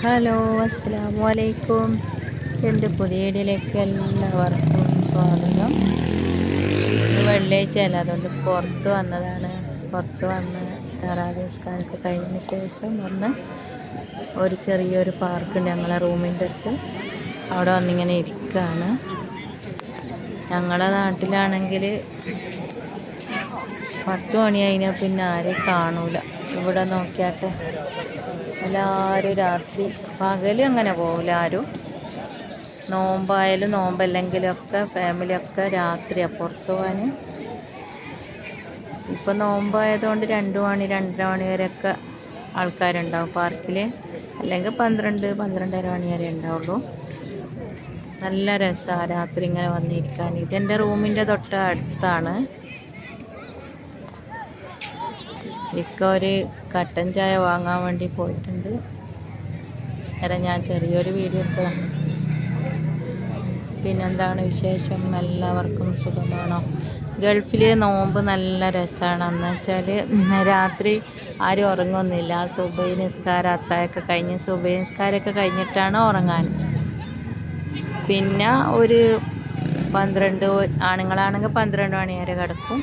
Hello, അസ്സലാമു അലൈക്കും. എൻ്റെ പുതിയ വീഡിയോയിലേക്ക് എല്ലാവർക്കും സ്വാഗതം. ഇന്ന് വെള്ളിയാഴ്ച അല്ല, അതുകൊണ്ട് പുറത്ത് വന്നതാണ്. പുറത്ത് വന്ന് തറാവീഹ് നിസ്കാരമൊക്കെ കഴിഞ്ഞതിന് ശേഷം വന്ന് ഒരു ചെറിയൊരു പാർക്കുണ്ട് ഞങ്ങളെ റൂമിൻ്റെ അടുത്ത്. അവിടെ വന്നിങ്ങനെ ഇരിക്കുകയാണ്. ഞങ്ങളെ നാട്ടിലാണെങ്കിൽ 10 മണി കഴിഞ്ഞാൽ പിന്നെ ആരെയും കാണൂല. ഇവിടെ നോക്കിയാട്ടെ, എല്ലാവരും രാത്രി, പകലും അങ്ങനെ പോകില്ല ആരും. നോമ്പായാലും നോമ്പല്ലെങ്കിലൊക്കെ ഫാമിലിയൊക്കെ രാത്രിയാണ് പുറത്ത് പോകാൻ. ഇപ്പം നോമ്പായതുകൊണ്ട് 2 മണി 2:30 മണി വരെയൊക്കെ ആൾക്കാരുണ്ടാവും പാർക്കിൽ. അല്ലെങ്കിൽ 12-12:30 മണി വരെ ഉണ്ടാവുള്ളൂ. നല്ല രസമാണ് രാത്രി ഇങ്ങനെ വന്നിരിക്കാൻ. ഇതെൻ്റെ റൂമിൻ്റെ തൊട്ട് അടുത്താണ്. ഇക്ക ഒരു കട്ടൻ ചായ വാങ്ങാൻ വേണ്ടി പോയിട്ടുണ്ട്. അന്നേരം ഞാൻ ചെറിയൊരു വീഡിയോ എടുത്തതാണ്. പിന്നെന്താണ് വിശേഷം? എല്ലാവർക്കും സുഖമാണോ? ഗൾഫിൽ നോമ്പ് നല്ല രസമാണ്. എന്ന് വെച്ചാൽ രാത്രി ആരും ഉറങ്ങുന്നില്ല. സുബഹി നിസ്കാരം അത്താഴമൊക്കെ കഴിഞ്ഞ് സുബഹി നിസ്കാരമൊക്കെ കഴിഞ്ഞിട്ടാണ് ഉറങ്ങാൻ. പിന്നെ ഒരു 12, ആണുങ്ങളാണെങ്കിൽ 12 മണി വരെ കിടക്കും.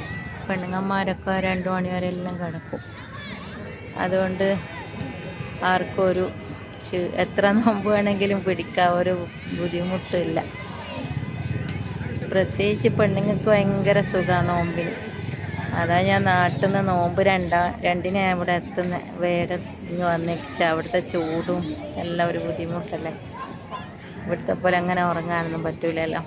പെണ്ണുങ്ങന്മാരൊക്കെ 2 മണി വരെ എല്ലാം കിടക്കും. അതുകൊണ്ട് ആർക്കും ഒരു എത്ര നോമ്പ് വേണമെങ്കിലും പിടിക്കാൻ ഒരു ബുദ്ധിമുട്ടില്ല. പ്രത്യേകിച്ച് പെണ്ണുങ്ങൾക്ക് ഭയങ്കര സുഖമാണ് നോമ്പിന്. അതാ ഞാൻ നാട്ടിൽ നിന്ന് നോമ്പ് 2-ന് ഇവിടെ എത്തുന്ന വേഗം ഇങ്ങ് വന്നിട്ട്. അവിടുത്തെ ചൂടും എല്ലാം ഒരു ബുദ്ധിമുട്ടല്ലേ. ഇവിടുത്തെ പോലെ അങ്ങനെ ഉറങ്ങാനൊന്നും പറ്റൂലല്ലോ.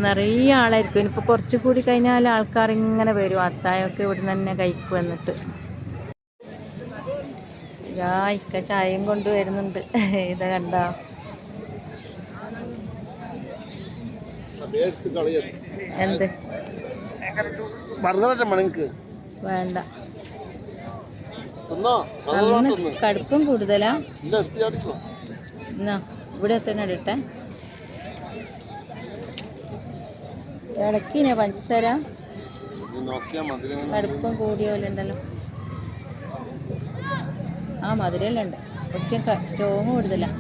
നിറയെ ആളായിരിക്കും. ഇനിയിപ്പോൾ കുറച്ചുകൂടി കഴിഞ്ഞാൽ ആൾക്കാർ ഇങ്ങനെ വരും. അത്താഴമൊക്കെ ഇവിടുന്ന് തന്നെ കഴിക്കും. എന്നിട്ട് ഇക്ക ചായയും കൊണ്ട് വരുന്നുണ്ട്. ഇത് കണ്ടോ? എന്ത് വേണ്ട, കടുപ്പം കൂടുതലാ. എന്നാ ഇവിടെ തന്നെ ഇടട്ടെ. ഇളക്കിനെ പഞ്ചസാര കടുപ്പം കൂടിയ പോലെ ഉണ്ടല്ലോ. ആ മധുരമെല്ലാം ഉണ്ട്, പക്ഷെ സ്ട്രോങ് കൂടുതലാ.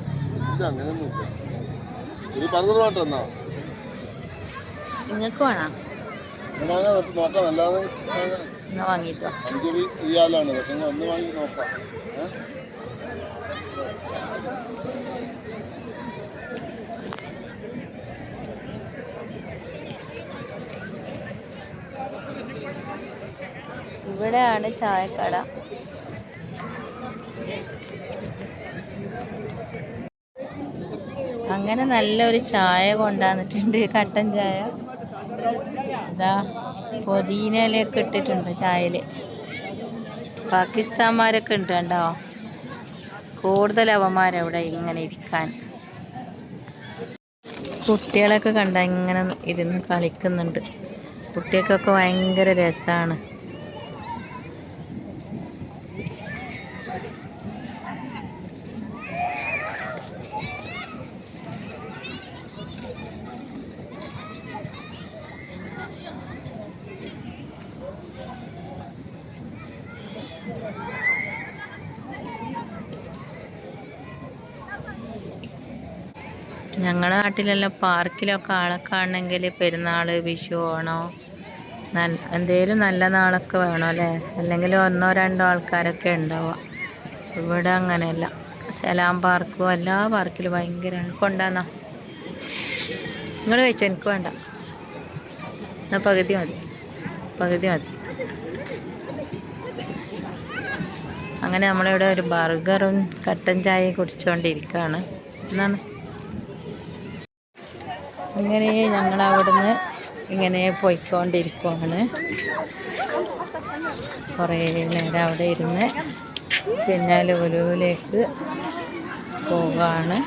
നിങ്ങൾക്ക് വേണോ? എന്നാ വാങ്ങിട്ടോ. ഇവിടെയാണ് ചായക്കട. അങ്ങനെ നല്ലൊരു ചായ കൊണ്ടുവന്നിട്ടുണ്ട്, കട്ടൻ ചായ. ഇതാ പുതിനയിലൊക്കെ ഇട്ടിട്ടുണ്ട് ചായയിൽ. പാകിസ്ഥാൻമാരൊക്കെ ഉണ്ട് കണ്ടോ. കൂടുതൽ അവന്മാരവിടെ ഇങ്ങനെ ഇരിക്കാൻ. കുട്ടികളൊക്കെ കണ്ട ഇങ്ങനെ ഇരുന്ന് കളിക്കുന്നുണ്ട്. കുട്ടികൾക്കൊക്കെ ഭയങ്കര രസമാണ്. ഞങ്ങളുടെ നാട്ടിലെല്ലാം പാർക്കിലൊക്കെ ആളെ കാണണമെങ്കിൽ പെരുന്നാൾ, വിഷു, ഓണോ എന്തേലും നല്ല നാളൊക്കെ വേണം അല്ലേ. അല്ലെങ്കിൽ 1-2 ആൾക്കാരൊക്കെ ഉണ്ടാവുക. ഇവിടെ അങ്ങനെയല്ല. സലാം പാർക്കും എല്ലാ പാർക്കിലും ഭയങ്കരമാണ്. കൊണ്ടാന്നാ നിങ്ങൾ കഴിച്ചോ? എനിക്ക് വേണ്ട, എന്നാൽ പകുതി മതി. അങ്ങനെ നമ്മളിവിടെ ഒരു ബർഗറും കട്ടൻ ചായയും കുടിച്ചുകൊണ്ടിരിക്കുകയാണ്. എന്നാണ് അങ്ങനെ ഞങ്ങളവിടുന്ന് ഇങ്ങനെ പോയിക്കൊണ്ടിരിക്കുകയാണ്. കുറേ നേരം അവിടെ ഇരുന്ന് പിന്നെ ലുലുവിലേക്ക് പോവുകയാണ്.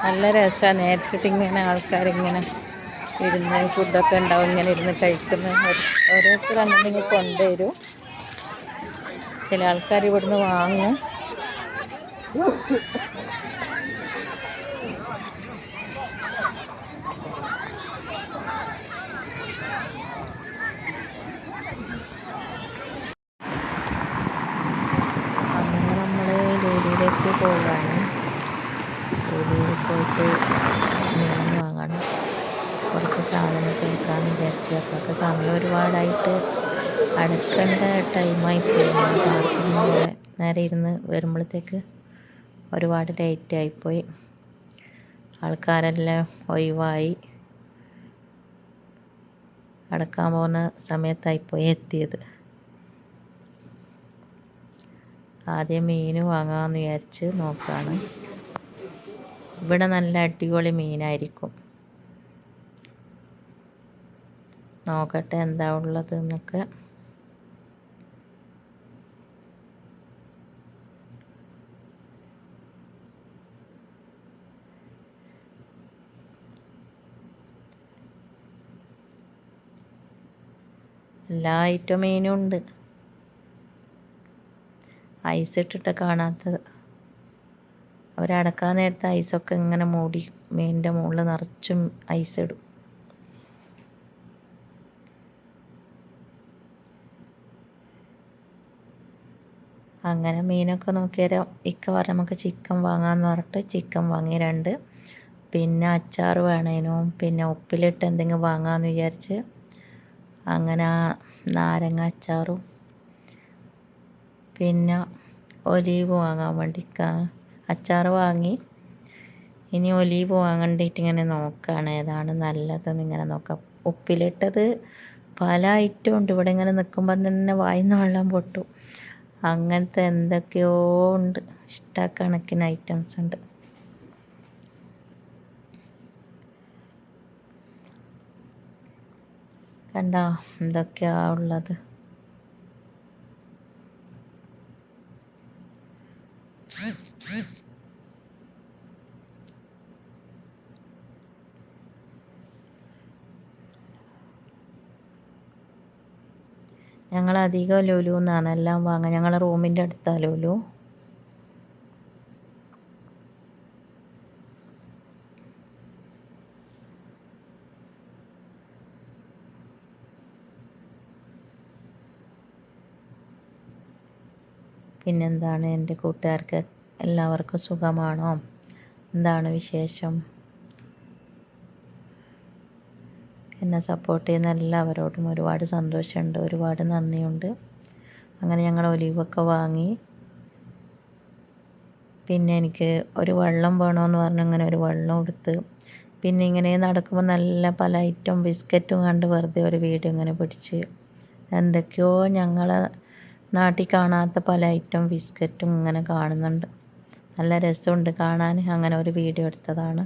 നല്ല രസമാണ്. നേരിട്ടിട്ട് ഇങ്ങനെ ആൾക്കാരിങ്ങനെ ഇരുന്ന് ഫുഡൊക്കെ ഉണ്ടാവും, ഇങ്ങനെ ഇരുന്ന് കഴിക്കുന്ന. ഓരോരുത്തർ അങ്ങനെ കൊണ്ടുവരും. ചില ആൾക്കാർ ഇവിടുന്ന് വാങ്ങും. അങ്ങനെ നമ്മൾ ലുലുവിലേക്ക് പോവുകയാണ്. ലുലുവിൽ പോയിട്ട് മീൻ വാങ്ങണം, കുറച്ച് സാധനമൊക്കെ എടുക്കാമെന്ന് വിചാരിച്ചു. അപ്പോഴൊക്കെ സമയം ഒരുപാടായിട്ട് അടക്കേണ്ട ടൈമായിപ്പോയി. പാർക്കിങ്ങിൽ നേരെ ഇരുന്ന് വരുമ്പോഴത്തേക്ക് ഒരുപാട് ലേറ്റ് ആയിപ്പോയി. ആൾക്കാരെല്ലാം ഒഴിവായി, അടക്കാൻ പോകുന്ന സമയത്തായിപ്പോയി എത്തിയത്. ആദ്യം മീൻ വാങ്ങാമെന്ന് വിചാരിച്ച് നോക്കുകയാണ്. ഇവിടെ നല്ല അടിപൊളി മീനായിരിക്കും. നോക്കട്ടെ എന്താ ഉള്ളത് എന്നൊക്കെ. എല്ലാ ഐറ്റം മീനും ഉണ്ട്. ഐസ് ഇട്ടിട്ട് കാണാത്തത്. അവരടക്കാൻ നേരത്തെ ഐസൊക്കെ ഇങ്ങനെ മൂടി മീനിൻ്റെ മുകളിൽ നിറച്ചും ഐസ് ഇടും. അങ്ങനെ മീനൊക്കെ നോക്കിയാൽ ഇക്ക പറഞ്ഞ നമുക്ക് ചിക്കൻ വാങ്ങാമെന്ന് പറഞ്ഞിട്ട് ചിക്കൻ വാങ്ങി 2. പിന്നെ അച്ചാർ വേണേനും, പിന്നെ ഉപ്പിലിട്ട് എന്തെങ്കിലും വാങ്ങാമെന്ന് വിചാരിച്ച് അങ്ങനെ നാരങ്ങ അച്ചാറും പിന്നെ ഒലീവ് വാങ്ങാൻ വേണ്ടി അച്ചാർ വാങ്ങി. ഇനി ഒലീവ് വാങ്ങണ്ടിട്ട് ഇങ്ങനെ നോക്കുകയാണ് ഏതാണ് നല്ലതെന്ന് ഇങ്ങനെ നോക്കാം. ഉപ്പിലിട്ടത് പല ഐറ്റം ഉണ്ട്. ഇവിടെ ഇങ്ങനെ നിൽക്കുമ്പം തന്നെ വായിന്ന് വെള്ളം പൊട്ടും. അങ്ങനത്തെ എന്തൊക്കെയോ ഉണ്ട്, ഇഷ്ടക്കണക്കിന് ഐറ്റംസ് ഉണ്ട്. കണ്ടോ എന്തൊക്കെയാ ഉള്ളത്. ഞങ്ങളധികം ലുലു എന്നാണ് എല്ലാം വാങ്ങുക. ഞങ്ങളെ റൂമിൻ്റെ അടുത്താണ് ലുലു. പിന്നെന്താണ് എൻ്റെ കൂട്ടുകാർക്ക് എല്ലാവർക്കും സുഖമാണോ? എന്താണ് വിശേഷം? എന്നെ സപ്പോർട്ട് ചെയ്യുന്ന എല്ലാവരോടും ഒരുപാട് സന്തോഷമുണ്ട്, ഒരുപാട് നന്ദിയുണ്ട്. അങ്ങനെ ഞങ്ങൾ ഒലിവൊക്കെ വാങ്ങി. പിന്നെ എനിക്ക് ഒരു വെള്ളം വേണമെന്ന് പറഞ്ഞ് അങ്ങനെ ഒരു വെള്ളം എടുത്ത്. പിന്നെ ഇങ്ങനെ നടക്കുമ്പോൾ നല്ല പല ഐറ്റം ബിസ്ക്കറ്റും കണ്ട് വെറുതെ ഒരു വീഡിയോ ഇങ്ങനെ പിടിച്ച്. എന്തൊക്കെയോ ഞങ്ങളെ നാട്ടിൽ കാണാത്ത പല ഐറ്റം ബിസ്ക്കറ്റും ഇങ്ങനെ കാണുന്നുണ്ട്. നല്ല രസമുണ്ട് കാണാൻ. അങ്ങനെ ഒരു വീഡിയോ എടുത്തതാണ്.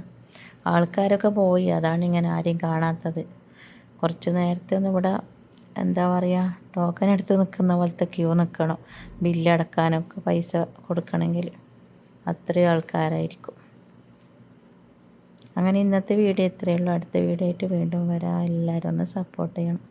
ആൾക്കാരൊക്കെ പോയി, അതാണ് ഇങ്ങനെ ആരെയും കാണാത്തത്. കുറച്ച് നേരത്തെ ഒന്നും ഇവിടെ എന്താ പറയുക, ടോക്കൺ എടുത്ത് നിൽക്കുന്ന പോലത്തെ ക്യൂ നിൽക്കണം ബില്ലടക്കാനൊക്കെ. പൈസ കൊടുക്കണമെങ്കിൽ അത്രയും ആൾക്കാരായിരിക്കും. അങ്ങനെ ഇന്നത്തെ വീഡിയോ ഇത്രയേ ഉള്ളൂ. അടുത്ത വീഡിയോ ആയിട്ട് വീണ്ടും വരാം. എല്ലാവരും ഒന്ന് സപ്പോർട്ട് ചെയ്യണം.